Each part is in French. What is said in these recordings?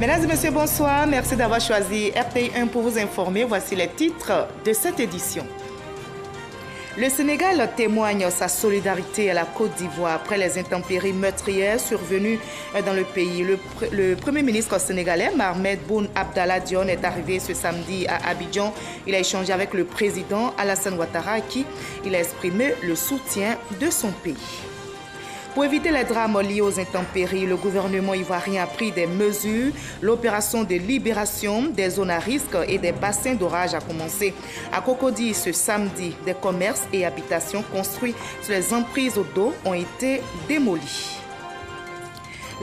Mesdames et messieurs, bonsoir. Merci d'avoir choisi RTI1 pour vous informer. Voici les titres de cette édition. Le Sénégal témoigne sa solidarité à la Côte d'Ivoire après les intempéries meurtrières survenues dans le pays. Le Premier ministre sénégalais, Mohamed Boun Abdallah Dionne, est arrivé ce samedi à Abidjan. Il a échangé avec le président Alassane Ouattara, à qui il a exprimé le soutien de son pays. Pour éviter les drames liés aux intempéries, le gouvernement ivoirien a pris des mesures. L'opération de libération des zones à risque et des bassins d'orage a commencé. À Cocody, ce samedi, des commerces et habitations construits sur les emprises d'eau ont été démolis.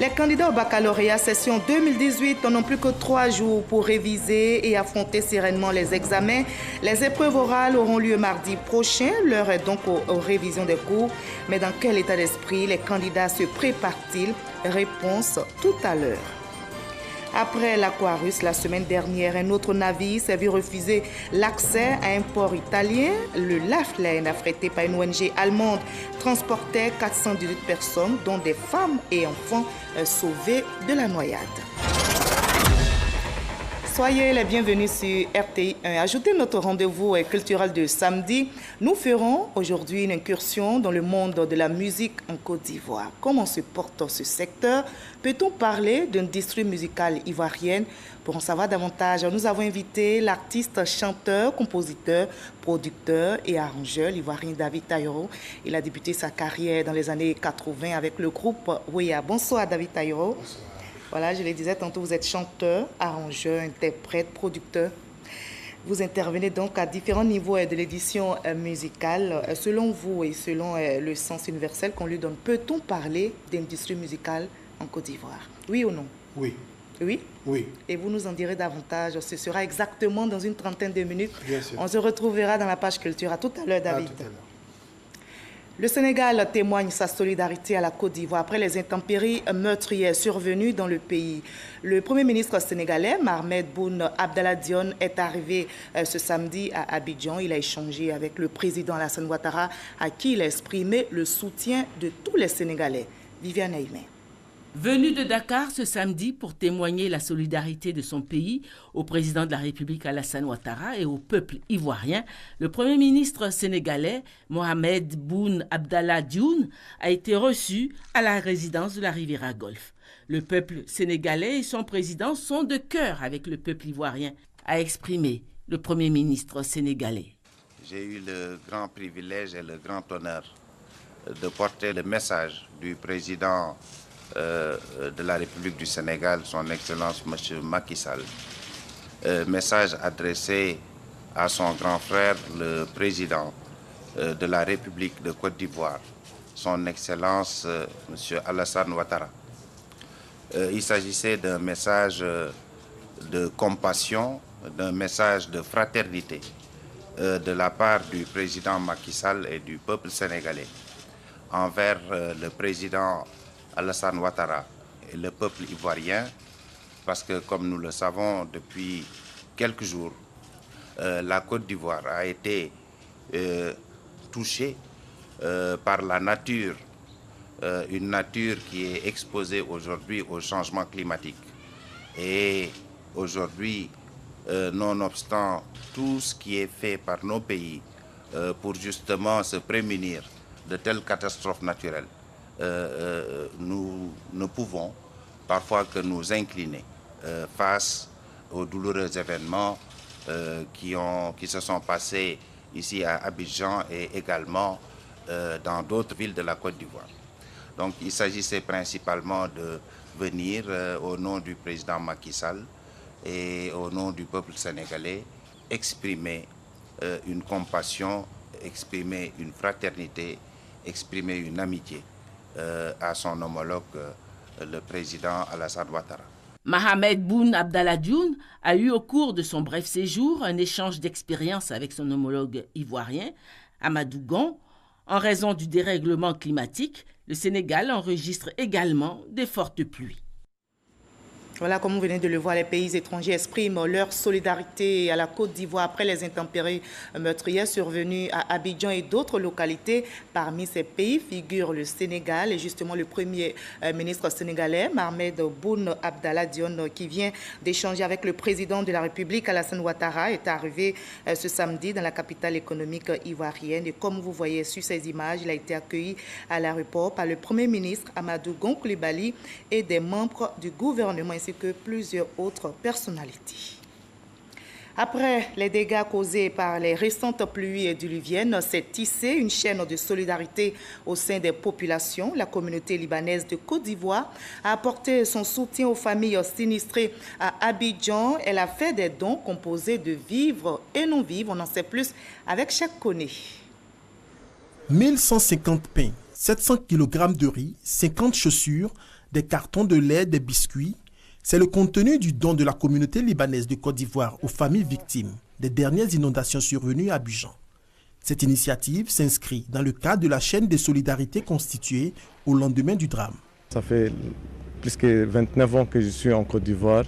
Les candidats au baccalauréat session 2018 n'ont plus que 3 jours pour réviser et affronter sereinement les examens. Les épreuves orales auront lieu mardi prochain. L'heure est donc aux révisions des cours. Mais dans quel état d'esprit les candidats se préparent-ils? Réponse tout à l'heure. Après l'Aquarius, la semaine dernière, un autre navire s'est vu refuser l'accès à un port italien. Le Laflane, affrété par une ONG allemande, transportait 418 personnes, dont des femmes et enfants sauvés de la noyade. Soyez les bienvenus sur RTI1. Ajoutez notre rendez-vous culturel de samedi. Nous ferons aujourd'hui une incursion dans le monde de la musique en Côte d'Ivoire. Comment se porte ce secteur? Peut-on parler d'industrie musicale ivoirienne? Pour en savoir davantage, nous avons invité l'artiste, chanteur, compositeur, producteur et arrangeur, l'ivoirien David Taïro. Il a débuté sa carrière dans les années 80 avec le groupe Weya. Bonsoir David Taïro. Bonsoir. Voilà, je le disais tantôt, vous êtes chanteur, arrangeur, interprète, producteur. Vous intervenez donc à différents niveaux de l'édition musicale. Selon vous et selon le sens universel qu'on lui donne, peut-on parler d'industrie musicale en Côte d'Ivoire? Oui ou non? Oui. Oui? Oui. Et vous nous en direz davantage. Ce sera exactement dans une trentaine de minutes. Bien sûr. On se retrouvera dans la page culture. À tout à l'heure, David. À tout à l'heure. Le Sénégal témoigne sa solidarité à la Côte d'Ivoire après les intempéries meurtrières survenues dans le pays. Le Premier ministre sénégalais, Mohamed Boun Abdallah Dionne, est arrivé ce samedi à Abidjan. Il a échangé avec le président Alassane Ouattara, à qui il a exprimé le soutien de tous les Sénégalais. Viviane Aïmé. Venu de Dakar ce samedi pour témoigner la solidarité de son pays au président de la République Alassane Ouattara et au peuple ivoirien, le Premier ministre sénégalais Mohamed Boun Abdallah Dionne a été reçu à la résidence de la Riviera Golf. Le peuple sénégalais et son président sont de cœur avec le peuple ivoirien, a exprimé le Premier ministre sénégalais. J'ai eu le grand privilège et le grand honneur de porter le message du président de la République du Sénégal, son Excellence M. Macky Sall. Message adressé à son grand frère, le président de la République de Côte d'Ivoire, son Excellence M. Alassane Ouattara. Il s'agissait d'un message de compassion, d'un message de fraternité de la part du président Macky Sall et du peuple sénégalais envers le président Alassane Ouattara et le peuple ivoirien, parce que comme nous le savons depuis quelques jours, la Côte d'Ivoire a été touchée par la nature, une nature qui est exposée aujourd'hui au changement climatique. Et aujourd'hui, nonobstant tout ce qui est fait par nos pays pour justement se prémunir de telles catastrophes naturelles, nous ne pouvons parfois que nous incliner face aux douloureux événements qui se sont passés ici à Abidjan et également dans d'autres villes de la Côte d'Ivoire. Donc il s'agissait principalement de venir au nom du président Macky Sall et au nom du peuple sénégalais exprimer une compassion, exprimer une fraternité, exprimer une amitié à son homologue, le président Alassane Ouattara. Mohamed Boun Abdallah Dionne a eu au cours de son bref séjour un échange d'expériences avec son homologue ivoirien, Amadou Gon. En raison du dérèglement climatique, le Sénégal enregistre également des fortes pluies. Voilà, comme vous venez de le voir, les pays étrangers expriment leur solidarité à la Côte d'Ivoire après les intempéries meurtrières survenues à Abidjan et d'autres localités. Parmi ces pays figure le Sénégal et justement le premier ministre sénégalais, Mohamed Boun Abdallah Dionne, qui vient d'échanger avec le président de la République, Alassane Ouattara, est arrivé ce samedi dans la capitale économique ivoirienne. Et comme vous voyez sur ces images, il a été accueilli à l'aéroport par le premier ministre Amadou Gon Coulibaly et des membres du gouvernement ainsi que plusieurs autres personnalités. Après les dégâts causés par les récentes pluies diluviennes, s'est tissée une chaîne de solidarité au sein des populations. La communauté libanaise de Côte d'Ivoire a apporté son soutien aux familles sinistrées à Abidjan. Elle a fait des dons composés de vivres et non-vivres. On en sait plus avec Cheikh Koné. 1150 pains, 700 kg de riz, 50 chaussures, des cartons de lait, des biscuits. C'est le contenu du don de la communauté libanaise de Côte d'Ivoire aux familles victimes des dernières inondations survenues à Abidjan. Cette initiative s'inscrit dans le cadre de la chaîne de solidarité constituée au lendemain du drame. Ça fait plus que 29 ans que je suis en Côte d'Ivoire.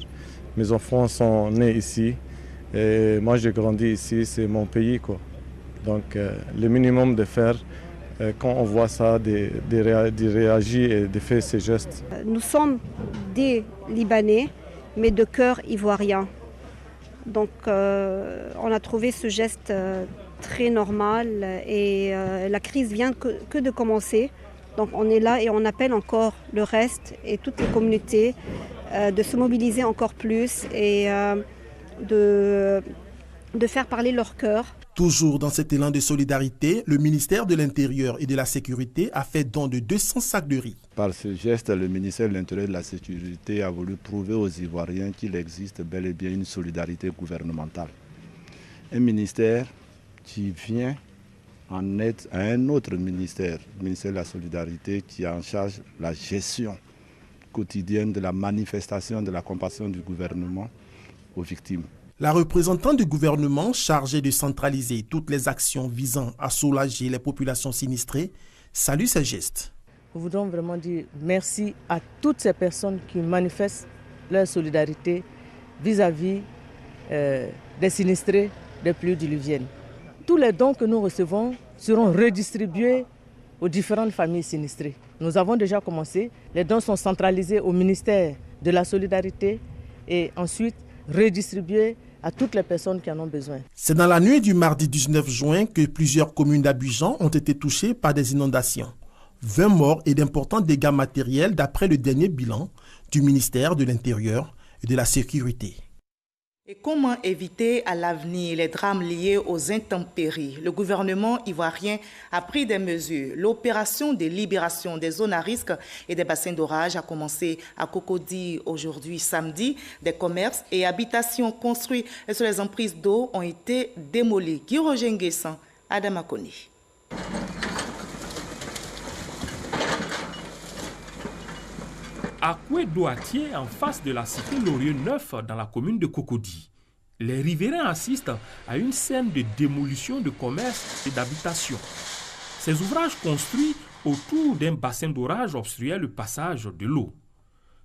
Mes enfants sont nés ici et moi j'ai grandi ici, c'est mon pays, quoi. Donc le minimum de faire quand on voit ça, de réagir et de faire ces gestes. Nous sommes des Libanais, mais de cœur ivoirien. Donc on a trouvé ce geste très normal et la crise vient que de commencer. Donc on est là et on appelle encore le reste et toutes les communautés de se mobiliser encore plus et de faire parler leur cœur. Toujours dans cet élan de solidarité, le ministère de l'Intérieur et de la Sécurité a fait don de 200 sacs de riz. Par ce geste, le ministère de l'Intérieur et de la Sécurité a voulu prouver aux Ivoiriens qu'il existe bel et bien une solidarité gouvernementale. Un ministère qui vient en aide à un autre ministère, le ministère de la Solidarité, qui a en charge la gestion quotidienne de la manifestation de la compassion du gouvernement aux victimes. La représentante du gouvernement chargée de centraliser toutes les actions visant à soulager les populations sinistrées salue ces gestes. Nous voudrons vraiment dire merci à toutes ces personnes qui manifestent leur solidarité vis-à-vis des sinistrés des pluies diluviennes. Tous les dons que nous recevons seront redistribués aux différentes familles sinistrées. Nous avons déjà commencé. Les dons sont centralisés au ministère de la Solidarité et ensuite redistribués à toutes les personnes qui en ont besoin. C'est dans la nuit du mardi 19 juin que plusieurs communes d'Abidjan ont été touchées par des inondations. 20 morts et d'importants dégâts matériels d'après le dernier bilan du ministère de l'Intérieur et de la Sécurité. Et comment éviter à l'avenir les drames liés aux intempéries? Le gouvernement ivoirien a pris des mesures. L'opération de libération des zones à risque et des bassins d'orage a commencé à Cocody aujourd'hui samedi. Des commerces et habitations construits sur les emprises d'eau ont été démolis. Guy-Roger Nguessan, Adama Koné. À Koué-Douatier, en face de la cité Laurier 9 dans la commune de Cocody, les riverains assistent à une scène de démolition de commerces et d'habitations. Ces ouvrages construits autour d'un bassin d'orage obstruaient le passage de l'eau.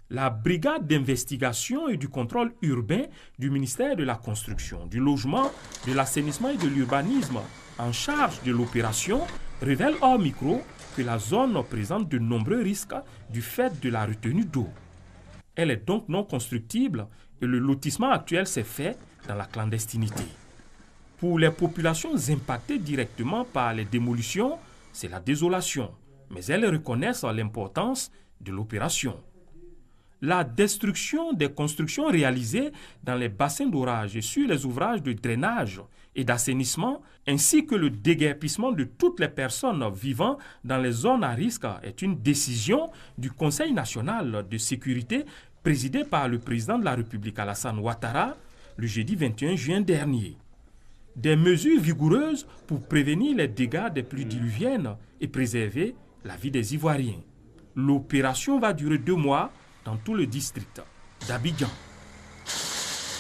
La brigade d'investigation et du contrôle urbain du ministère de la Construction, du Logement, de l'Assainissement et de l'Urbanisme en charge de l'opération révèle hors micro que la zone présente de nombreux risques du fait de la retenue d'eau. Elle est donc non constructible et le lotissement actuel s'est fait dans la clandestinité. Pour les populations impactées directement par les démolitions, c'est la désolation, mais elles reconnaissent l'importance de l'opération. La destruction des constructions réalisées dans les bassins d'orage et sur les ouvrages de drainage et d'assainissement, ainsi que le déguerpissement de toutes les personnes vivant dans les zones à risque est une décision du Conseil national de sécurité présidé par le président de la République Alassane Ouattara le jeudi 21 juin dernier. Des mesures vigoureuses pour prévenir les dégâts des pluies diluviennes et préserver la vie des Ivoiriens. L'opération va durer 2 mois dans tout le district d'Abidjan.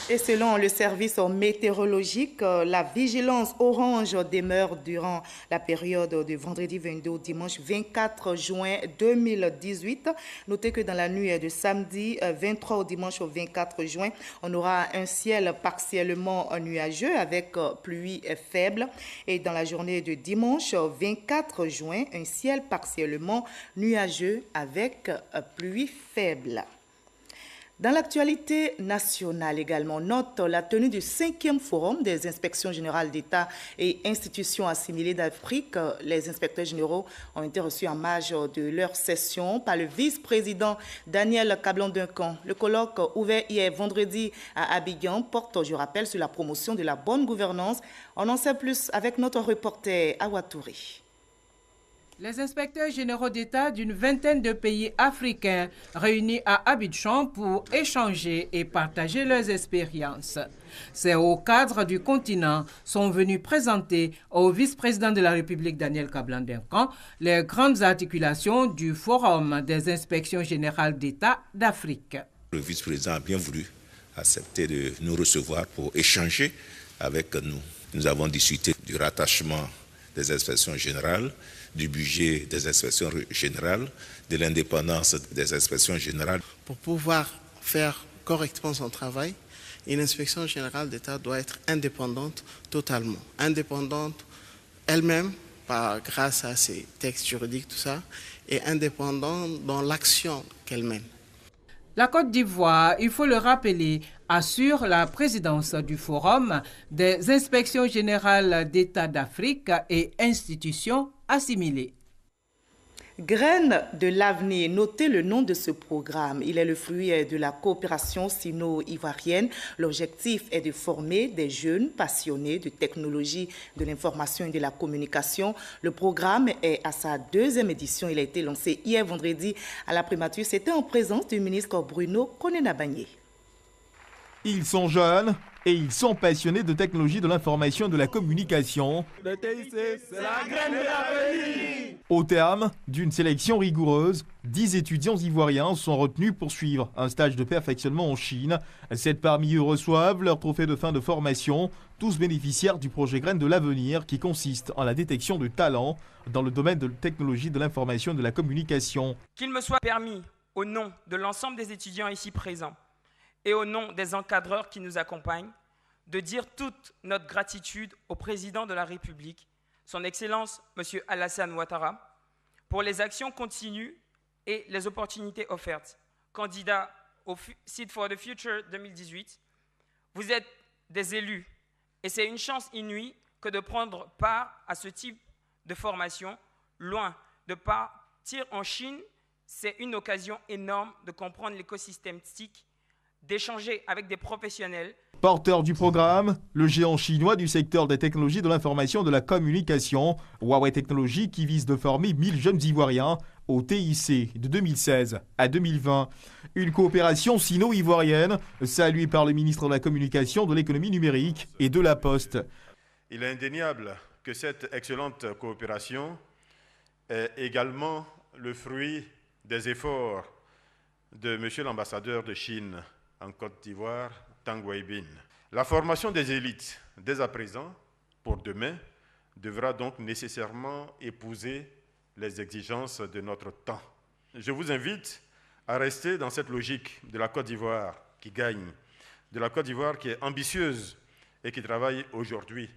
Et selon le service météorologique, la vigilance orange demeure durant la période de vendredi 22 au dimanche 24 juin 2018. Notez que dans la nuit de samedi 23 au dimanche 24 juin, on aura un ciel partiellement nuageux avec pluie faible. Et dans la journée de dimanche 24 juin, un ciel partiellement nuageux avec pluie faible. Dans l'actualité nationale également, note la tenue du 5e forum des inspections générales d'État et institutions assimilées d'Afrique. Les inspecteurs généraux ont été reçus en marge de leur session par le vice-président Daniel Kablan-Duncan. Le colloque ouvert hier vendredi à Abidjan porte, je rappelle, sur la promotion de la bonne gouvernance. On en sait plus avec notre reporter Awa Touré. Les inspecteurs généraux d'État d'une vingtaine de pays africains réunis à Abidjan pour échanger et partager leurs expériences. Ces hauts cadres du continent sont venus présenter au vice-président de la République Daniel Kablan-Duncan les grandes articulations du Forum des inspections générales d'État d'Afrique. Le vice-président a bien voulu accepter de nous recevoir pour échanger avec nous. Nous avons discuté du rattachement des inspections générales, du budget des inspections générales, de l'indépendance des inspections générales. Pour pouvoir faire correctement son travail, une inspection générale d'État doit être indépendante totalement. Indépendante elle-même, grâce à ses textes juridiques, tout ça, et indépendante dans l'action qu'elle mène. La Côte d'Ivoire, il faut le rappeler, assure la présidence du Forum des inspections générales d'État d'Afrique et institutions assimilées. Graines de l'avenir, notez le nom de ce programme. Il est le fruit de la coopération sino-ivoirienne. L'objectif est de former des jeunes passionnés de technologie de l'information et de la communication. Le programme est à sa 2e édition. Il a été lancé hier vendredi à la primature. C'était en présence du ministre Bruno Konenabagné. Ils sont jeunes et ils sont passionnés de technologie de l'information et de la communication. Le TIC, c'est la graine de l'avenir. Au terme d'une sélection rigoureuse, 10 étudiants ivoiriens sont retenus pour suivre un stage de perfectionnement en Chine. 7 parmi eux reçoivent leur trophée de fin de formation, tous bénéficiaires du projet Graines de l'avenir qui consiste en la détection de talents dans le domaine de la technologie de l'information et de la communication. Qu'il me soit permis, au nom de l'ensemble des étudiants ici présents, et au nom des encadreurs qui nous accompagnent, de dire toute notre gratitude au président de la République, son Excellence M. Alassane Ouattara, pour les actions continues et les opportunités offertes. Candidat au Seed for the Future 2018, vous êtes des élus et c'est une chance inouïe que de prendre part à ce type de formation. Loin de partir en Chine, c'est une occasion énorme de comprendre l'écosystème TIC, d'échanger avec des professionnels. Porteur du programme, le géant chinois du secteur des technologies de l'information et de la communication, Huawei Technologies, qui vise de former 1000 jeunes Ivoiriens au TIC de 2016 à 2020. Une coopération sino-ivoirienne saluée par le ministre de la Communication, de l'Économie numérique et de la Poste. Il est indéniable que cette excellente coopération est également le fruit des efforts de M. l'ambassadeur de Chine en Côte d'Ivoire, Tang Weibin. La formation des élites, dès à présent, pour demain, devra donc nécessairement épouser les exigences de notre temps. Je vous invite à rester dans cette logique de la Côte d'Ivoire qui gagne, de la Côte d'Ivoire qui est ambitieuse et qui travaille aujourd'hui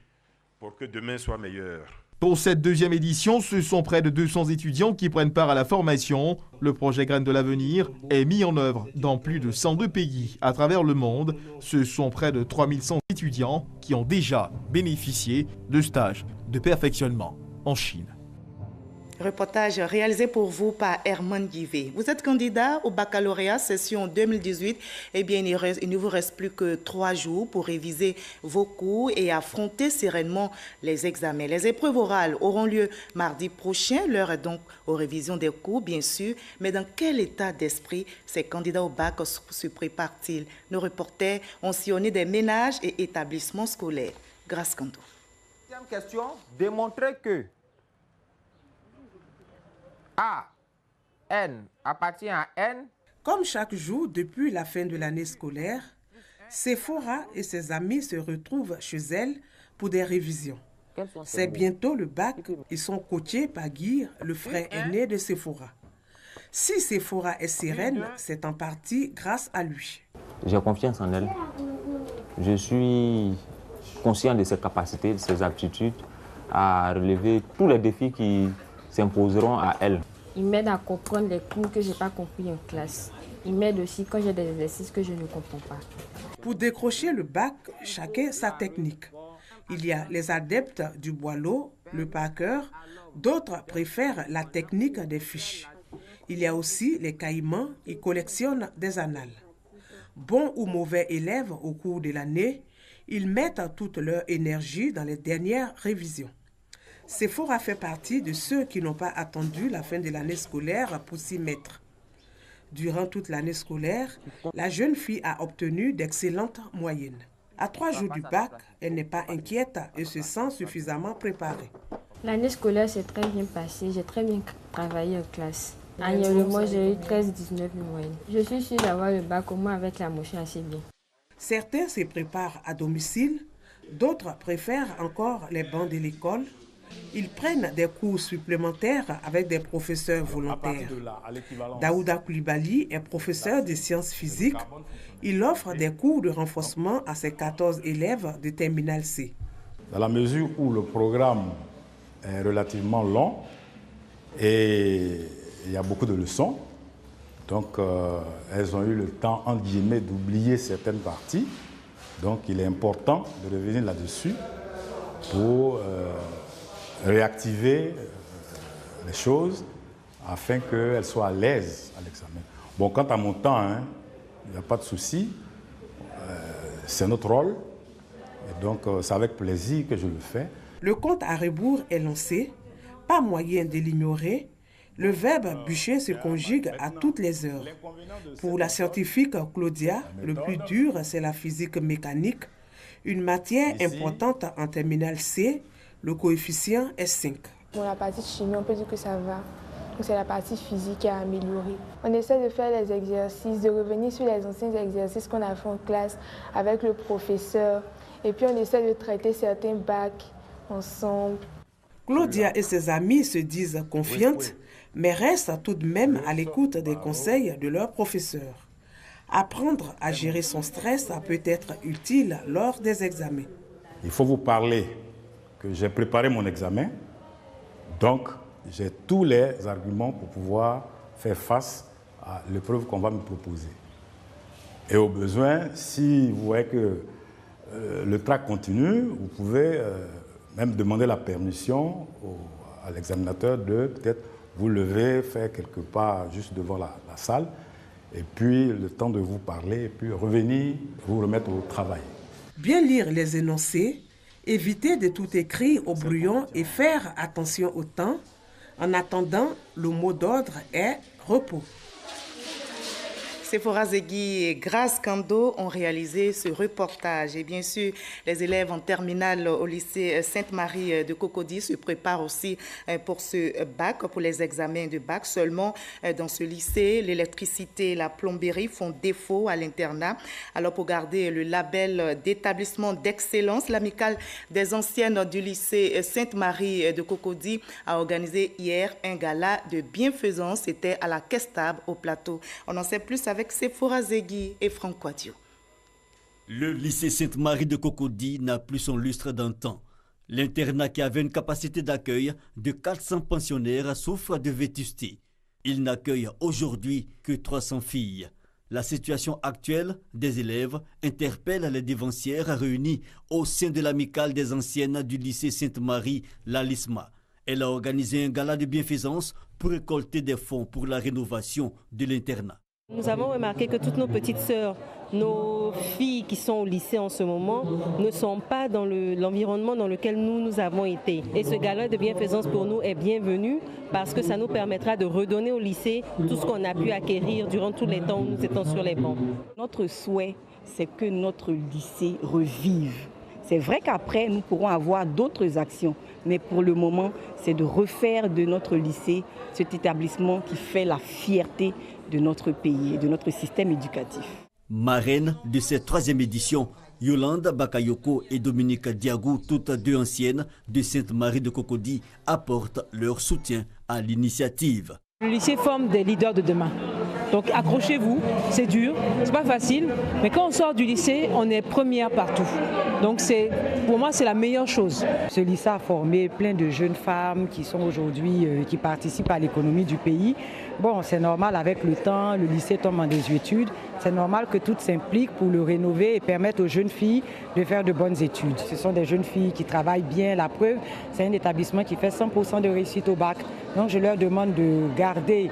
pour que demain soit meilleur. Pour cette 2e édition, ce sont près de 200 étudiants qui prennent part à la formation. Le projet Graines de l'avenir est mis en œuvre dans plus de 102 pays à travers le monde. Ce sont près de 3100 étudiants qui ont déjà bénéficié de stages de perfectionnement en Chine. Reportage réalisé pour vous par Herman Guivet. Vous êtes candidat au baccalauréat session 2018. Eh bien, il ne vous reste plus que 3 jours pour réviser vos cours et affronter sereinement les examens. Les épreuves orales auront lieu mardi prochain. L'heure est donc aux révisions des cours, bien sûr. Mais dans quel état d'esprit ces candidats au bac se préparent-ils? Nos reporters ont sillonné des ménages et établissements scolaires. Grâce Kanto. Deuxième question, démontrer que A, N appartient à N. Comme chaque jour depuis la fin de l'année scolaire, Sephora et ses amis se retrouvent chez elle pour des révisions. C'est bientôt le bac. Ils sont coachés par Guy, le frère aîné de Sephora. Si Sephora est sereine, c'est en partie grâce à lui. J'ai confiance en elle. Je suis conscient de ses capacités, de ses aptitudes à relever tous les défis qui s'imposeront à elle. Il m'aide à comprendre les cours que je n'ai pas compris en classe. Il m'aide aussi quand j'ai des exercices que je ne comprends pas. Pour décrocher le bac, chacun sa technique. Il y a les adeptes du boileau, le parker, d'autres préfèrent la technique des fiches. Il y a aussi les caïmans, ils collectionnent des annales. Bons ou mauvais élèves au cours de l'année, ils mettent toute leur énergie dans les dernières révisions. Sephora fait partie de ceux qui n'ont pas attendu la fin de l'année scolaire pour s'y mettre. Durant toute l'année scolaire, la jeune fille a obtenu d'excellentes moyennes. À 3 jours du bac, elle n'est pas inquiète et se sent suffisamment préparée. L'année scolaire s'est très bien passée. J'ai très bien travaillé en classe. Annuellement, j'ai eu 13-19 moyennes. Je suis sûre d'avoir le bac au moins avec la motion assez bien. Certains se préparent à domicile, d'autres préfèrent encore les bancs de l'école. Ils prennent des cours supplémentaires avec des professeurs volontaires. Daouda Koulibaly est professeur de sciences physiques. Il offre des cours de renforcement à ses 14 élèves de terminale C. Dans la mesure où le programme est relativement long et il y a beaucoup de leçons, donc elles ont eu le temps, entre guillemets, d'oublier certaines parties. Donc il est important de revenir là-dessus pour réactiver les choses afin qu'elles soient à l'aise à l'examen. Bon, quant à mon temps, il n'y a pas de souci. C'est notre rôle. Et donc, c'est avec plaisir que je le fais. Le compte à rebours est lancé. Pas moyen de l'ignorer. Le verbe bûcher se conjugue à toutes les heures. Pour la scientifique Claudia, le plus dur, c'est la physique mécanique. Une matière importante en terminale C. Le coefficient est 5. Pour la partie chimie, on peut dire que ça va. C'est la partie physique à améliorer. On essaie de faire les exercices, de revenir sur les anciens exercices qu'on a fait en classe avec le professeur. Et puis on essaie de traiter certains bacs ensemble. Claudia et ses amis se disent confiantes, mais restent tout de même à l'écoute des conseils de leur professeur. Apprendre à gérer son stress peut être utile lors des examens. Il faut vous parler que j'ai préparé mon examen, donc j'ai tous les arguments pour pouvoir faire face à l'épreuve qu'on va me proposer. Et au besoin, si vous voyez que le trac continue, vous pouvez même demander la permission à l'examinateur de peut-être vous lever, faire quelque part juste devant la salle, et puis le temps de vous parler, et puis revenir, vous remettre au travail. Bien lire les énoncés, éviter de tout écrire au brouillon et faire attention au temps. En attendant, le mot d'ordre est repos. Sephora Zegui et Grace Kando ont réalisé ce reportage. Et bien sûr, les élèves en terminale au lycée Sainte-Marie de Cocody se préparent aussi pour ce bac, pour les examens de bac. Seulement, dans ce lycée, l'électricité et la plomberie font défaut à l'internat. Alors, pour garder le label d'établissement d'excellence, l'amicale des anciennes du lycée Sainte-Marie de Cocody a organisé hier un gala de bienfaisance. C'était à la Caisse Table au Plateau. On en sait plus avec Sephora Zegui et Franck Quadio. Le lycée Sainte-Marie de Cocody n'a plus son lustre d'antan. L'internat qui avait une capacité d'accueil de 400 pensionnaires souffre de vétusté. Il n'accueille aujourd'hui que 300 filles. La situation actuelle des élèves interpelle les dévancières réunies au sein de l'amicale des anciennes du lycée Sainte-Marie, la LISMA. Elle a organisé un gala de bienfaisance pour récolter des fonds pour la rénovation de l'internat. Nous avons remarqué que toutes nos petites sœurs, nos filles qui sont au lycée en ce moment, ne sont pas dans l'environnement dans lequel nous avons été. Et ce gala de bienfaisance pour nous est bienvenu parce que ça nous permettra de redonner au lycée tout ce qu'on a pu acquérir durant tous les temps où nous étions sur les bancs. Notre souhait, c'est que notre lycée revive. C'est vrai qu'après, nous pourrons avoir d'autres actions, mais pour le moment, c'est de refaire de notre lycée cet établissement qui fait la fierté de notre pays et de notre système éducatif. Marraines de cette 3e édition, Yolande Bakayoko et Dominique Diagou, toutes deux anciennes de Sainte-Marie de Cocody, apportent leur soutien à l'initiative. Le lycée forme des leaders de demain. Donc accrochez-vous, c'est dur, c'est pas facile, mais quand on sort du lycée, on est première partout. Donc pour moi, c'est la meilleure chose. Ce lycée a formé plein de jeunes femmes qui sont aujourd'hui, qui participent à l'économie du pays. Bon, c'est normal, avec le temps, le lycée tombe en désuétude. C'est normal que toutes s'impliquent pour le rénover et permettre aux jeunes filles de faire de bonnes études. Ce sont des jeunes filles qui travaillent bien. La preuve, c'est un établissement qui fait 100% de réussite au bac. Donc je leur demande de garder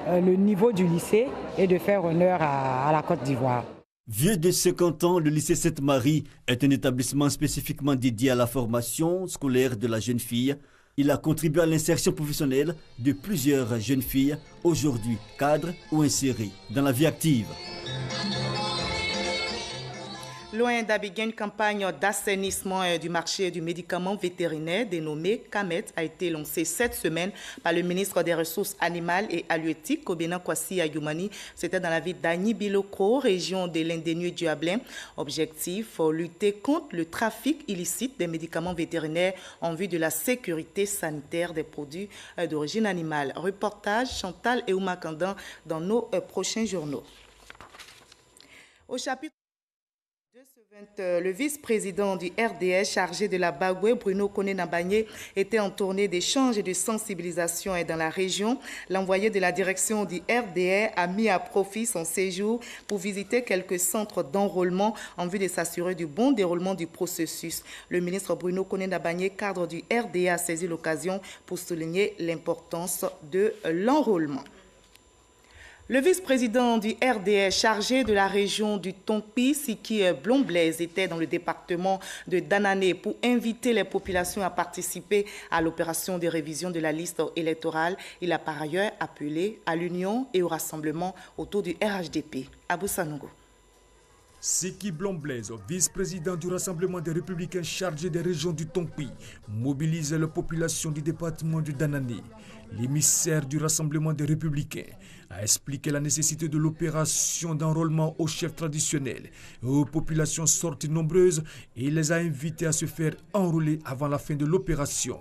le niveau du lycée et de faire honneur à la Côte d'Ivoire. Vieux de 50 ans, le lycée Sainte-Marie est un établissement spécifiquement dédié à la formation scolaire de la jeune fille. Il a contribué à l'insertion professionnelle de plusieurs jeunes filles, aujourd'hui cadres ou insérées dans la vie active. Loin d'Abidjan, une campagne d'assainissement du marché du médicament vétérinaire dénommée CAMET a été lancée cette semaine par le ministre des Ressources animales et halieutiques, Kobena Kwasi Ayumani. C'était dans la ville d'Agni Biloko, région de l'Indénu du Ablin. Objectif, lutter contre le trafic illicite des médicaments vétérinaires en vue de la sécurité sanitaire des produits d'origine animale. Reportage Chantal et Ouma Kandan dans nos prochains journaux. Au chapitre le vice-président du RDS chargé de la Bagoué, Bruno Kone-Nabanye, était en tournée d'échange et de sensibilisation dans la région. L'envoyé de la direction du RDR a mis à profit son séjour pour visiter quelques centres d'enrôlement en vue de s'assurer du bon déroulement du processus. Le ministre Bruno Kone-Nabanye, cadre du RDA, a saisi l'occasion pour souligner l'importance de l'enrôlement. Le vice-président du RDR chargé de la région du Tonpi, Siki Blonblaise, était dans le département de Danané pour inviter les populations à participer à l'opération de révision de la liste électorale. Il a par ailleurs appelé à l'union et au rassemblement autour du RHDP. Abou Sanogo. Siki Blonblaise, vice-président du Rassemblement des Républicains chargé des régions du Tonpi, mobilise la population du département de Danané. L'émissaire du Rassemblement des Républicains a expliqué la nécessité de l'opération d'enrôlement aux chefs traditionnels et aux populations sorties nombreuses et les a invités à se faire enrôler avant la fin de l'opération.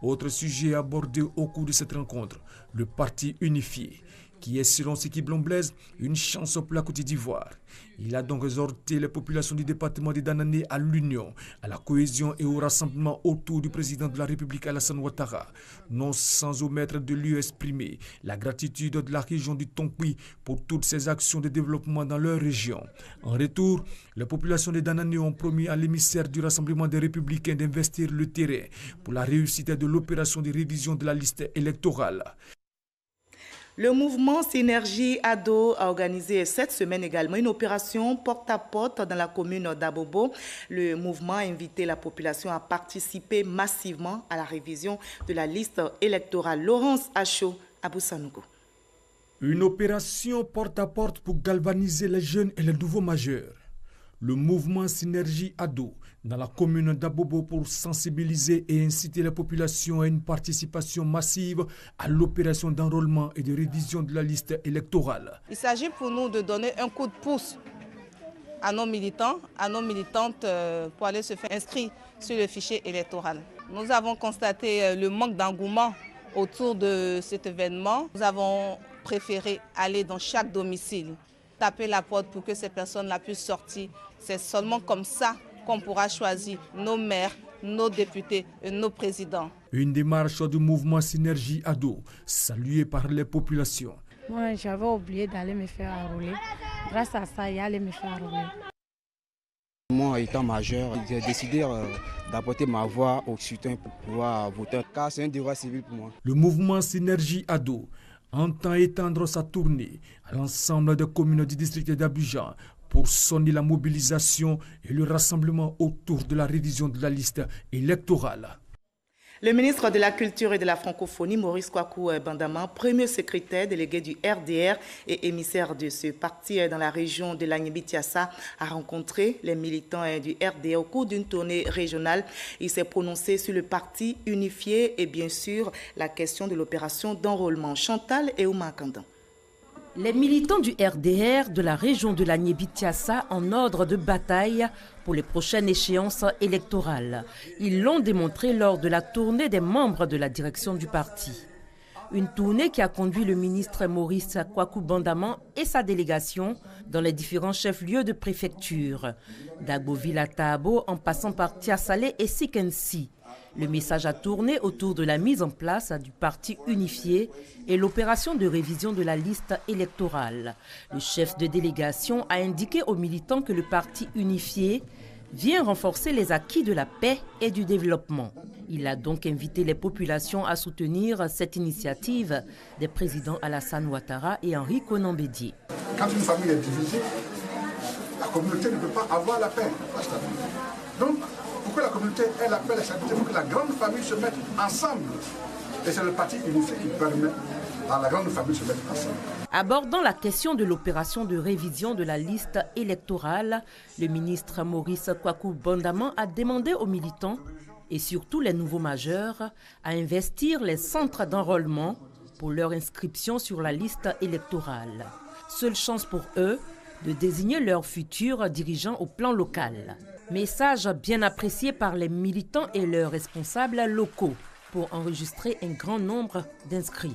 Autre sujet abordé au cours de cette rencontre, le parti unifié, qui est selon Siki Blonblaise une chance pour la Côte d'Ivoire. Il a donc exhorté les populations du département de Danané à l'union, à la cohésion et au rassemblement autour du président de la République Alassane Ouattara, non sans omettre de lui exprimer la gratitude de la région du Tonpi pour toutes ses actions de développement dans leur région. En retour, les populations de Danané ont promis à l'émissaire du Rassemblement des Républicains d'investir le terrain pour la réussite de l'opération de révision de la liste électorale. Le mouvement Synergie Ado a organisé cette semaine également une opération porte-à-porte dans la commune d'Abobo. Le mouvement a invité la population à participer massivement à la révision de la liste électorale. Laurence Acho, Abou Sanogo. Une opération porte-à-porte pour galvaniser les jeunes et les nouveaux majeurs. Le mouvement Synergie Ado dans la commune d'Abobo pour sensibiliser et inciter la population à une participation massive à l'opération d'enrôlement et de révision de la liste électorale. Il s'agit pour nous de donner un coup de pouce à nos militants, à nos militantes pour aller se faire inscrire sur le fichier électoral. Nous avons constaté le manque d'engouement autour de cet événement. Nous avons préféré aller dans chaque domicile, taper la porte pour que ces personnes-là puissent sortir. C'est seulement comme ça qu'on pourra choisir nos maires, nos députés et nos présidents. Une démarche du mouvement Synergie Ado, saluée par les populations. Moi, j'avais oublié d'aller me faire enrôler. Grâce à ça, il allait me faire enrôler. Moi, étant majeur, j'ai décidé d'apporter ma voix au scrutin pour pouvoir voter, car c'est un devoir civil pour moi. Le mouvement Synergie Ado entend étendre sa tournée à l'ensemble des communes du district d'Abidjan pour sonner la mobilisation et le rassemblement autour de la révision de la liste électorale. Le ministre de la Culture et de la Francophonie, Maurice Kwaku Bandama, premier secrétaire délégué du RDR et émissaire de ce parti dans la région de l'Agni-Bitiassa, a rencontré les militants du RDR au cours d'une tournée régionale. Il s'est prononcé sur le parti unifié et bien sûr la question de l'opération d'enrôlement. Chantal et Ouma Kandan. Les militants du RDR de la région de la Niébi-Tiassa en ordre de bataille pour les prochaines échéances électorales. Ils l'ont démontré lors de la tournée des membres de la direction du parti. Une tournée qui a conduit le ministre Maurice Kwaku Bandaman et sa délégation dans les différents chefs-lieux de préfecture, d'Agboville à Tahabo en passant par Tiassalé et Sikensi. Le message a tourné autour de la mise en place du parti unifié et l'opération de révision de la liste électorale. Le chef de délégation a indiqué aux militants que le parti unifié vient renforcer les acquis de la paix et du développement. Il a donc invité les populations à soutenir cette initiative des présidents Alassane Ouattara et Henri Konan Bédié. Quand une famille est divisée, la communauté ne peut pas avoir la paix. Donc, pour que la communauté ait la paix et la stabilité, il faut que la grande famille se mette ensemble. Et c'est le parti unifié qui permet à la grande famille de se mettre ensemble. Abordant la question de l'opération de révision de la liste électorale, le ministre Maurice Kwaku Bandaman a demandé aux militants et surtout les nouveaux majeurs à investir les centres d'enrôlement pour leur inscription sur la liste électorale. Seule chance pour eux de désigner leurs futurs dirigeants au plan local. Message bien apprécié par les militants et leurs responsables locaux pour enregistrer un grand nombre d'inscrits.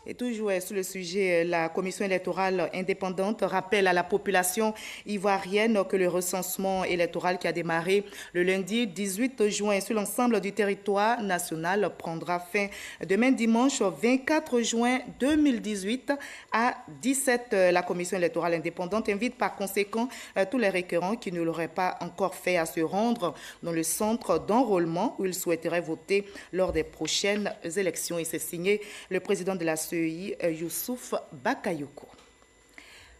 Et toujours sur le sujet, la commission électorale indépendante rappelle à la population ivoirienne que le recensement électoral qui a démarré le lundi 18 juin sur l'ensemble du territoire national prendra fin demain dimanche 24 juin 2018 à 17 h. La commission électorale indépendante invite par conséquent tous les requérants qui ne l'auraient pas encore fait à se rendre dans le centre d'enrôlement où ils souhaiteraient voter lors des prochaines élections. Et c'est signé le président de la CEI, Youssouf Bakayoko.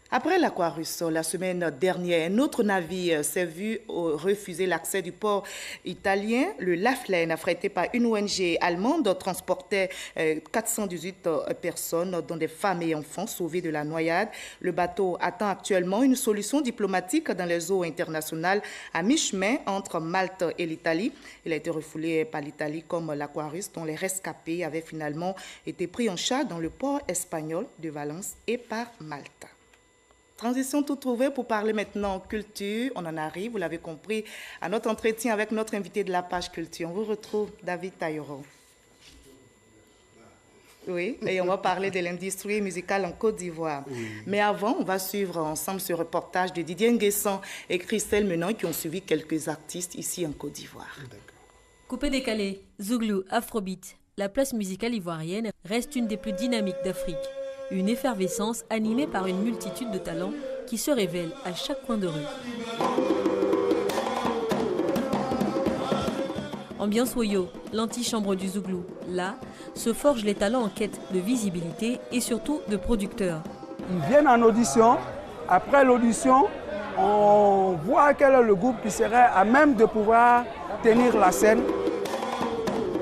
Après l'Aquarius, la semaine dernière, un autre navire s'est vu refuser l'accès du port italien. Le Laflène, affrété par une ONG allemande, transportait 418 personnes, dont des femmes et enfants, sauvées de la noyade. Le bateau attend actuellement une solution diplomatique dans les eaux internationales à mi-chemin entre Malte et l'Italie. Il a été refoulé par l'Italie comme l'Aquarius, dont les rescapés avaient finalement été pris en charge dans le port espagnol de Valence et par Malte. Transition tout trouvée pour parler maintenant culture. On en arrive, vous l'avez compris, à notre entretien avec notre invité de la page culture. On vous retrouve, David Taillero. Oui, et on va parler de l'industrie musicale en Côte d'Ivoire. Oui. Mais avant, on va suivre ensemble ce reportage de Didier Nguessan et Christelle Menon qui ont suivi quelques artistes ici en Côte d'Ivoire. Coupé-décalé, Zouglou, Afrobeat, la place musicale ivoirienne reste une des plus dynamiques d'Afrique. Une effervescence animée par une multitude de talents qui se révèlent à chaque coin de rue. Ambiance Woyo, l'antichambre du Zouglou. Là, se forgent les talents en quête de visibilité et surtout de producteurs. Ils viennent en audition. Après l'audition, on voit quel est le groupe qui serait à même de pouvoir tenir la scène.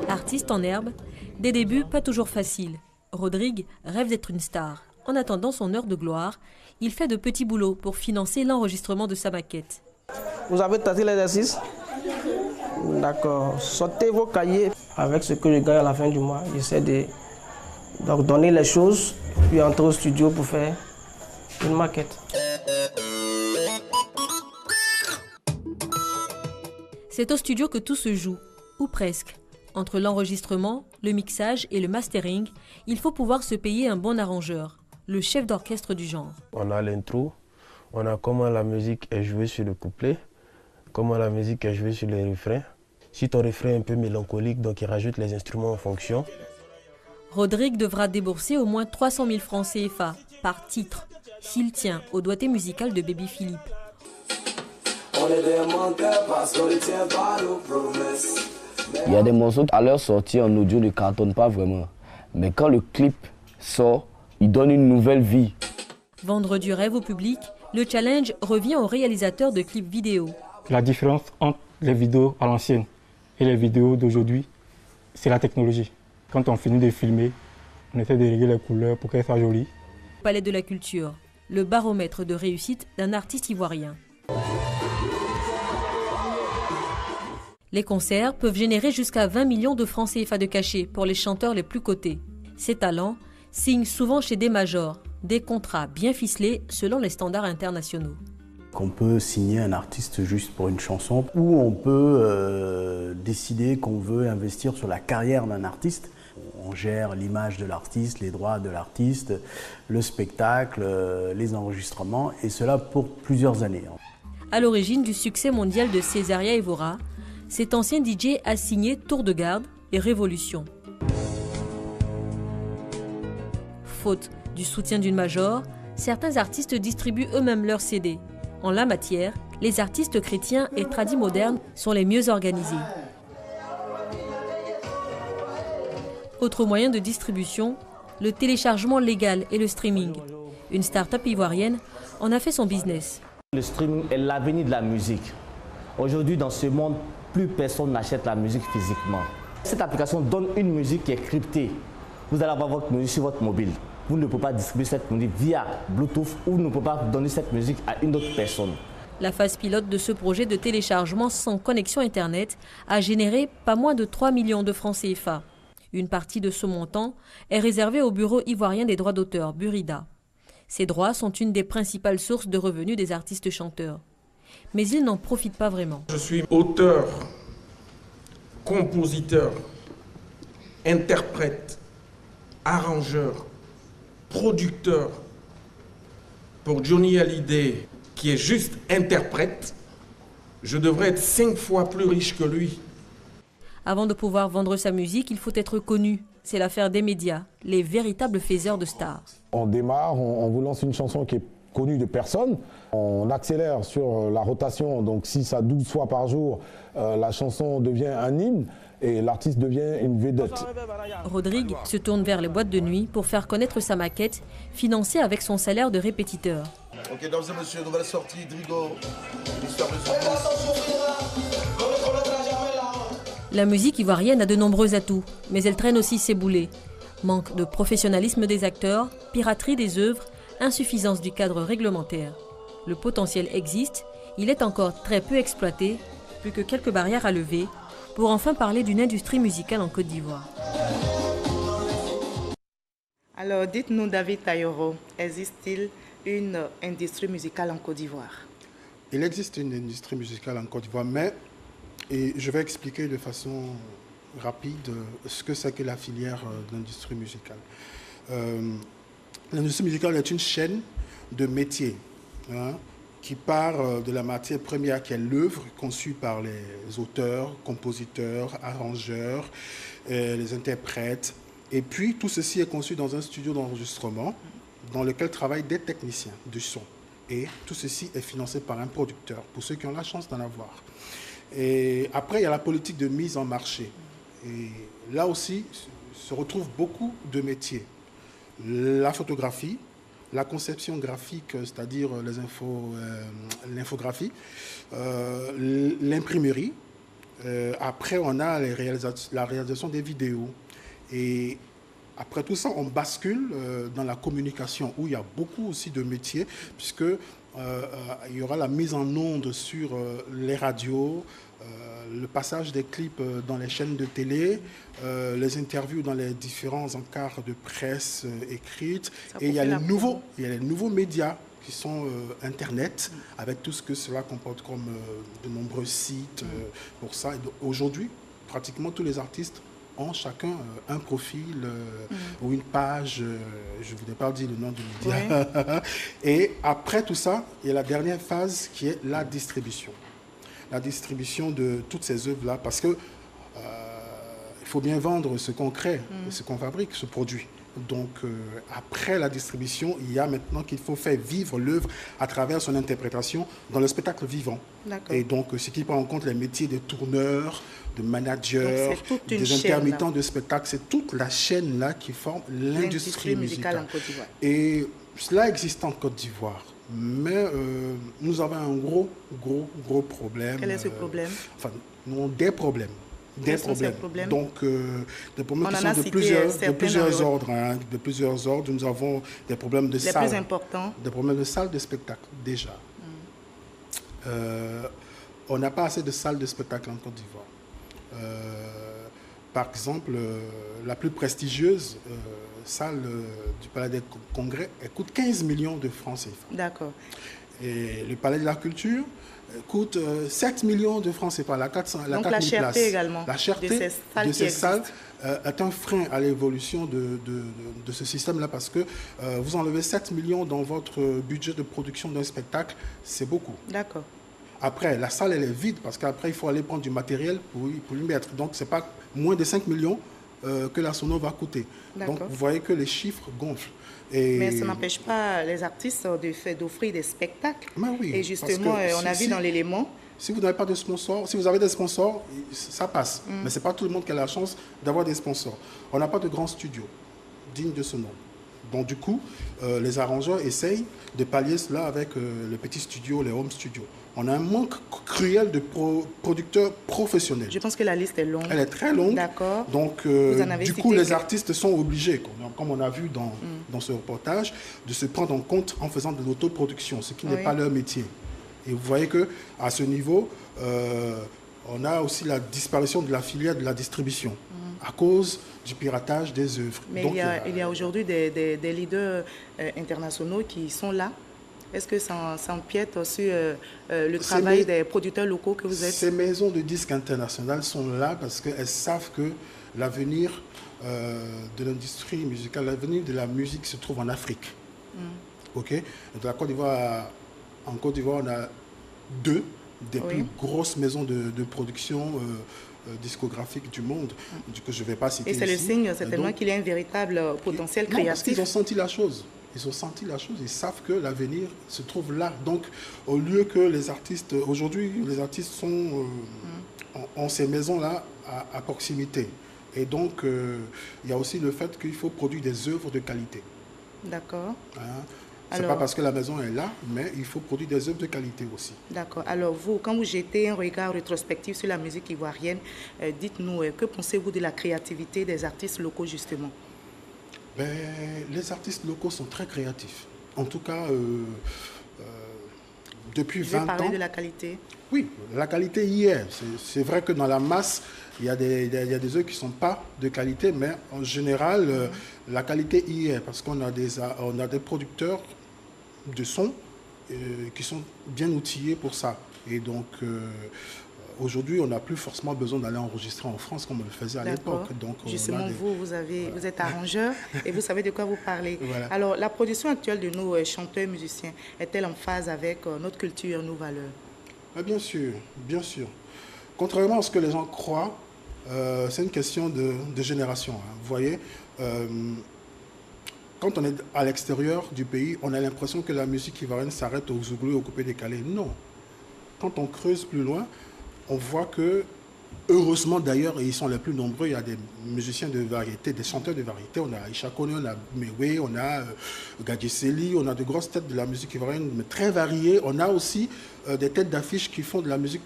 Artiste en herbe, des débuts pas toujours faciles. Rodrigue rêve d'être une star. En attendant son heure de gloire, il fait de petits boulots pour financer l'enregistrement de sa maquette. Vous avez tenté l'exercice? D'accord. Sortez vos cahiers. Avec ce que je gagne à la fin du mois, j'essaie de donc donner les choses, puis entrer au studio pour faire une maquette. C'est au studio que tout se joue, ou presque. Entre l'enregistrement, le mixage et le mastering, il faut pouvoir se payer un bon arrangeur, le chef d'orchestre du genre. On a l'intro, on a comment la musique est jouée sur le couplet, comment la musique est jouée sur les refrains. Si ton refrain est un peu mélancolique, donc il rajoute les instruments en fonction. Rodrigue devra débourser au moins 300 000 francs CFA par titre, s'il tient au doigté musical de Baby Philippe. On est des menteurs parce qu'on ne tient pas nos promesses. Il y a des morceaux, à leur sortie en audio, ne cartonnent pas vraiment. Mais quand le clip sort, il donne une nouvelle vie. Vendre du rêve au public, le challenge revient aux réalisateurs de clips vidéo. La différence entre les vidéos à l'ancienne et les vidéos d'aujourd'hui, c'est la technologie. Quand on finit de filmer, on essaie de régler les couleurs pour qu'elles soient jolies. Palais de la Culture, le baromètre de réussite d'un artiste ivoirien. Les concerts peuvent générer jusqu'à 20 millions de francs CFA de cachet pour les chanteurs les plus cotés. Ces talents, signent souvent chez des majors, des contrats bien ficelés selon les standards internationaux. On peut signer un artiste juste pour une chanson, ou on peut décider qu'on veut investir sur la carrière d'un artiste. On gère l'image de l'artiste, les droits de l'artiste, le spectacle, les enregistrements, et cela pour plusieurs années. À l'origine du succès mondial de Césaria Evora, cet ancien DJ a signé Tour de Garde et Révolution. Faute du soutien d'une major, certains artistes distribuent eux-mêmes leurs CD. En la matière, les artistes chrétiens et tradis modernes sont les mieux organisés. Autre moyen de distribution, le téléchargement légal et le streaming. Une start-up ivoirienne en a fait son business. Le streaming est l'avenir de la musique. Aujourd'hui, dans ce monde, plus personne n'achète la musique physiquement. Cette application donne une musique qui est cryptée. Vous allez avoir votre musique sur votre mobile. Vous ne pouvez pas distribuer cette musique via Bluetooth ou vous ne pouvez pas donner cette musique à une autre personne. La phase pilote de ce projet de téléchargement sans connexion Internet a généré pas moins de 3 millions de francs CFA. Une partie de ce montant est réservée au Bureau ivoirien des droits d'auteur, Burida. Ces droits sont une des principales sources de revenus des artistes chanteurs. Mais ils n'en profitent pas vraiment. Je suis auteur, compositeur, interprète, arrangeur, producteur. Pour Johnny Hallyday, qui est juste interprète, je devrais être 5 fois plus riche que lui. Avant de pouvoir vendre sa musique, il faut être connu. C'est l'affaire des médias, les véritables faiseurs de stars. On démarre, on vous lance une chanson qui est connue de personne. On accélère sur la rotation, donc 6 à 12 fois par jour, la chanson devient un hymne et l'artiste devient une vedette. Rodrigue se tourne vers les boîtes de nuit pour faire connaître sa maquette, financée avec son salaire de répétiteur. Ok, mesdames et messieurs, nouvelle sortie Drigo, l'histoire de La musique ivoirienne a de nombreux atouts, mais elle traîne aussi ses boulets. Manque de professionnalisme des acteurs, piraterie des œuvres, insuffisance du cadre réglementaire. Le potentiel existe, il est encore très peu exploité, plus que quelques barrières à lever, pour enfin parler d'une industrie musicale en Côte d'Ivoire. Alors dites-nous David Tayoro, existe-t-il une industrie musicale en Côte d'Ivoire? Il existe une industrie musicale en Côte d'Ivoire, mais je vais expliquer de façon rapide ce que c'est que la filière d'industrie musicale. L'industrie musicale est une chaîne de métiers qui part de la matière première qui est l'œuvre conçue par les auteurs, compositeurs, arrangeurs, les interprètes. Et puis tout ceci est conçu dans un studio d'enregistrement dans lequel travaillent des techniciens de son. Et tout ceci est financé par un producteur, pour ceux qui ont la chance d'en avoir. Et après, il y a la politique de mise en marché. Et là aussi, se retrouvent beaucoup de métiers. La photographie, la conception graphique, c'est-à-dire l'infographie, l'imprimerie. Après, on a la réalisation des vidéos. Et après tout ça, on bascule dans la communication, où il y a beaucoup aussi de métiers, puisque il y aura la mise en onde sur les radios, le passage des clips dans les chaînes de télé, les interviews dans les différents encarts de presse écrite. Et il y a les nouveaux médias qui sont Internet, avec tout ce que cela comporte comme de nombreux sites pour ça. Aujourd'hui, pratiquement tous les artistes ont chacun un profil ou une page, je ne voudrais pas dire le nom du média. Ouais. Et après tout ça, il y a la dernière phase qui est la distribution. La distribution de toutes ces œuvres-là, parce que il faut bien vendre ce qu'on crée, ce qu'on fabrique, ce produit. Donc, après la distribution, il y a maintenant qu'il faut faire vivre l'œuvre à travers son interprétation dans le spectacle vivant. Et donc, ce qui prend en compte les métiers des tourneurs, de managers, des intermittents de spectacle. C'est toute la chaîne là qui forme l'industrie musicale en Côte d'Ivoire. Et cela existe en Côte d'Ivoire. Mais nous avons un gros problème. Quel est ce problème? Enfin, nous avons des problèmes. Des problèmes. Donc, des problèmes qui sont de plusieurs ordres. Nous avons des problèmes de salles. Les plus importants. Des problèmes de salles de spectacle, déjà. On n'a pas assez de salles de spectacle en Côte d'Ivoire. Par exemple, la plus prestigieuse salle du Palais des Congrès, elle coûte 15 millions de francs CFA. D'accord. Et le Palais de la Culture coûte 7 millions de francs CFA, la 400, la Donc 4000 la cherté places. également La cherté de ces salles est un frein à l'évolution de ce système-là parce que vous enlevez 7 millions dans votre budget de production d'un spectacle, c'est beaucoup. D'accord. Après, la salle, elle est vide parce qu'après, il faut aller prendre du matériel pour lui mettre. Donc, ce n'est pas moins de 5 millions que la sono va coûter. Donc, vous voyez que les chiffres gonflent. Mais ça n'empêche pas les artistes d'offrir des spectacles. Oui, et justement, on a vu dans l'élément... Si vous n'avez pas de sponsors, si vous avez des sponsors, ça passe. Mais ce n'est pas tout le monde qui a la chance d'avoir des sponsors. On n'a pas de grands studios dignes de ce nom. Donc du coup, les arrangeurs essayent de pallier cela avec les petits studios, les home studios. On a un manque cruel de producteurs professionnels. Je pense que la liste est longue. Elle est très longue. D'accord. Donc du coup, les artistes sont obligés, comme on a vu dans ce reportage, de se prendre en compte en faisant de l'autoproduction, ce qui n'est pas leur métier. Et vous voyez qu'à ce niveau, on a aussi la disparition de la filière de la distribution à cause du piratage des œuvres. Mais donc, il y a aujourd'hui des leaders internationaux qui sont là. Est-ce que ça empiète sur le travail des producteurs locaux que vous êtes? Ces maisons de disques internationales sont là parce qu'elles savent que l'avenir de l'industrie musicale, l'avenir de la musique se trouve en Afrique. Ok. De la Côte d'Ivoire, en Côte d'Ivoire, on a deux des plus grosses maisons de production discographique du monde, que je ne vais pas citer ici. Et c'est le signe certainement qu'il y a un véritable potentiel créatif. Parce qu'ils ont senti la chose. Ils ont senti la chose, ils savent que l'avenir se trouve là. Donc, au lieu que les artistes, aujourd'hui, les artistes ont ces maisons-là à proximité. Et donc, il y a aussi le fait qu'il faut produire des œuvres de qualité. D'accord. Ce n'est pas parce que la maison est là, mais il faut produire des œuvres de qualité aussi. D'accord. Alors vous, quand vous jetez un regard rétrospectif sur la musique ivoirienne, dites-nous, que pensez-vous de la créativité des artistes locaux justement? Les artistes locaux sont très créatifs. En tout cas, depuis 20 ans... Vous parlez de la qualité? Oui, la qualité y est. C'est vrai que dans la masse, il y a des œuvres qui ne sont pas de qualité, mais en général, la qualité y est parce qu'on a des producteurs de son qui sont bien outillés pour ça. Et donc, aujourd'hui, on n'a plus forcément besoin d'aller enregistrer en France comme on le faisait à l'époque. Justement, vous êtes arrangeur et vous savez de quoi vous parlez. Voilà. Alors, la production actuelle de nos chanteurs musiciens est-elle en phase avec notre culture, nos valeurs? Bien sûr, bien sûr. Contrairement à ce que les gens croient, c'est une question de génération. Vous voyez, quand on est à l'extérieur du pays, on a l'impression que la musique ivoirienne s'arrête au Zouglou et au coupé-décalé. Non. Quand on creuse plus loin, on voit que, heureusement d'ailleurs, et ils sont les plus nombreux, il y a des musiciens de variété, des chanteurs de variété. On a Isha Kone, on a Mewe, on a Gadjeseli, on a de grosses têtes de la musique ivoirienne, mais très variées. On a aussi des têtes d'affiche qui font de la musique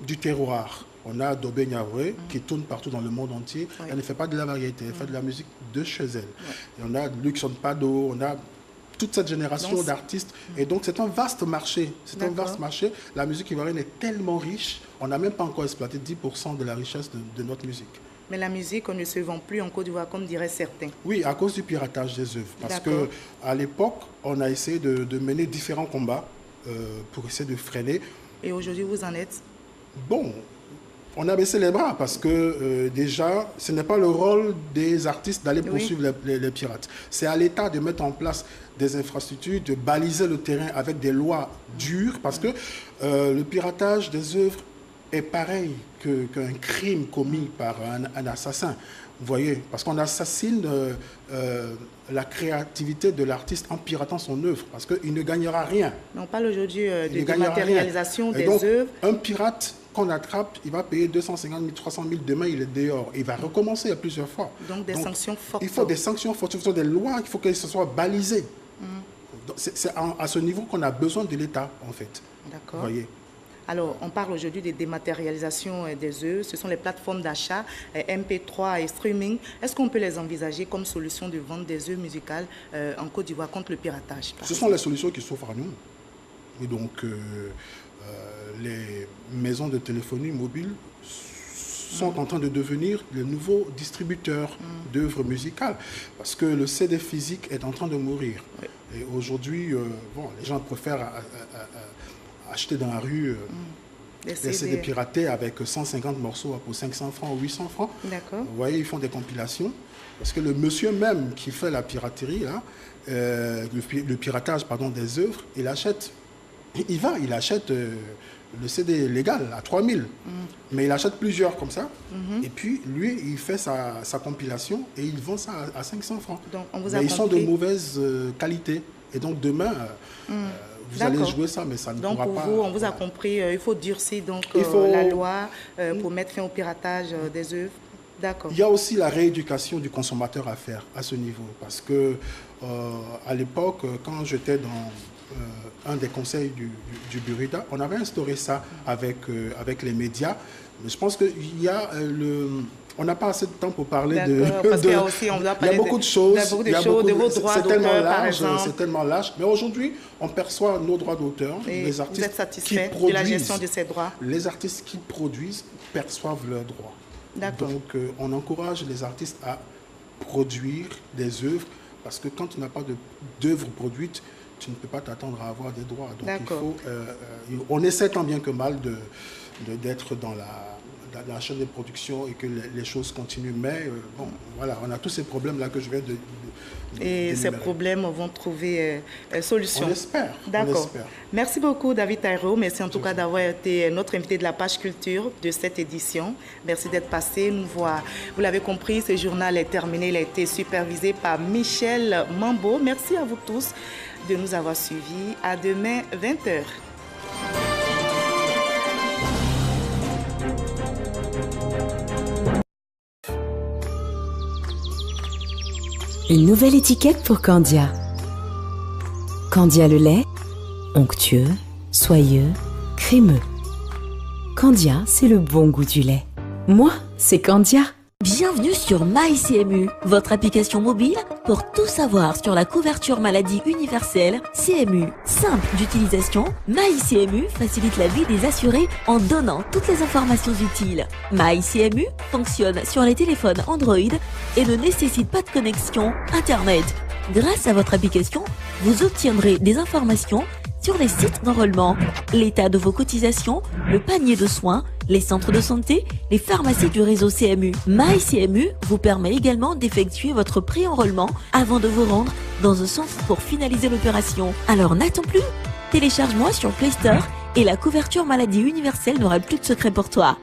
du terroir. On a Dobé Niaoué qui tourne partout dans le monde entier. Elle ne fait pas de la variété, elle fait de la musique de chez elle. Et on a Luxon Pado, on a toute cette génération d'artistes. Et donc, c'est un vaste marché. C'est un vaste marché. La musique ivoirienne est tellement riche, on n'a même pas encore exploité 10% de la richesse de notre musique. Mais la musique, on ne se vend plus en Côte d'Ivoire, comme diraient certains. Oui, à cause du piratage des œuvres. Parce qu'à l'époque, on a essayé de mener différents combats pour essayer de freiner. Et aujourd'hui, vous en êtes? Bon, on a baissé les bras parce que déjà, ce n'est pas le rôle des artistes d'aller poursuivre les pirates. C'est à l'État de mettre en place des infrastructures, de baliser le terrain avec des lois dures parce que le piratage des œuvres est pareil qu'un crime commis par un assassin. Vous voyez, parce qu'on assassine la créativité de l'artiste en piratant son œuvre, parce qu'il ne gagnera rien. Mais on parle aujourd'hui de dématérialisation des œuvres. Un pirate qu'on attrape, il va payer 250 000, 300 000, demain il est dehors. Il va recommencer plusieurs fois. Donc des sanctions fortes. Il faut des sanctions fortes, il faut des lois, il faut que ce soit balisé. C'est à ce niveau qu'on a besoin de l'État, en fait. D'accord. Voyez. Alors, on parle aujourd'hui de dématérialisation des œuvres. Ce sont les plateformes d'achat, MP3 et streaming. Est-ce qu'on peut les envisager comme solution de vente des œuvres musicales en Côte d'Ivoire contre le piratage? Ce sont les solutions qui s'offrent à nous. Et donc, les maisons de téléphonie mobile sont en train de devenir les nouveaux distributeurs d'œuvres musicales, parce que le CD physique est en train de mourir. Et aujourd'hui, les gens préfèrent acheter dans la rue des CD piratés avec 150 morceaux pour 500 francs ou 800 francs. Vous voyez, ils font des compilations, parce que le monsieur même qui fait la piraterie, là, le piratage des œuvres, il achète le CD légal à 3000, mais il achète plusieurs comme ça, et puis lui, il fait sa compilation et il vend ça à 500 francs. Donc, mais ils sont de mauvaise qualité, et donc demain, vous allez jouer ça, mais ça ne pourra pas... Donc pour vous, on vous a compris, il faut durcir la loi pour mettre fin au piratage des œuvres. D'accord. Il y a aussi la rééducation du consommateur à faire à ce niveau, parce que à l'époque, quand j'étais dans un des conseils du Burida, on avait instauré ça avec les médias. Mais je pense qu'il y a on n'a pas assez de temps pour parler parce qu'il y a aussi, on doit parler il y a beaucoup de choses. De vos droits d'auteur, par exemple. C'est tellement large. Mais aujourd'hui, on perçoit nos droits d'auteur. Les artistes vous êtes satisfait de la gestion de ces droits? Les artistes qui produisent perçoivent leurs droits. Donc, on encourage les artistes à produire des œuvres, parce que quand tu n'as pas d'œuvres produites, tu ne peux pas t'attendre à avoir des droits. Donc, on essaie tant bien que mal d'être dans la chaîne de production et que les choses continuent. Mais on a tous ces problèmes-là que je viens de et ces problèmes vont trouver solution. On espère. D'accord. Merci beaucoup, David Taïro. Merci en tout cas d'avoir été notre invité de la page culture de cette édition. Merci d'être passé nous voir. Vous l'avez compris, ce journal est terminé. Il a été supervisé par Michel Mambo. Merci à vous tous de nous avoir suivis. À demain, 20h. Une nouvelle étiquette pour Candia. Candia le lait, onctueux, soyeux, crémeux. Candia, c'est le bon goût du lait. Moi, c'est Candia. Bienvenue sur MyCMU, votre application mobile pour tout savoir sur la couverture maladie universelle CMU. Simple d'utilisation, MyCMU facilite la vie des assurés en donnant toutes les informations utiles. MyCMU fonctionne sur les téléphones Android et ne nécessite pas de connexion Internet. Grâce à votre application, vous obtiendrez des informations sur les sites d'enrôlement, l'état de vos cotisations, le panier de soins, les centres de santé, les pharmacies du réseau CMU. MyCMU vous permet également d'effectuer votre pré-enrôlement avant de vous rendre dans un centre pour finaliser l'opération. Alors n'attends plus, télécharge-moi sur Play Store et la couverture maladie universelle n'aura plus de secret pour toi.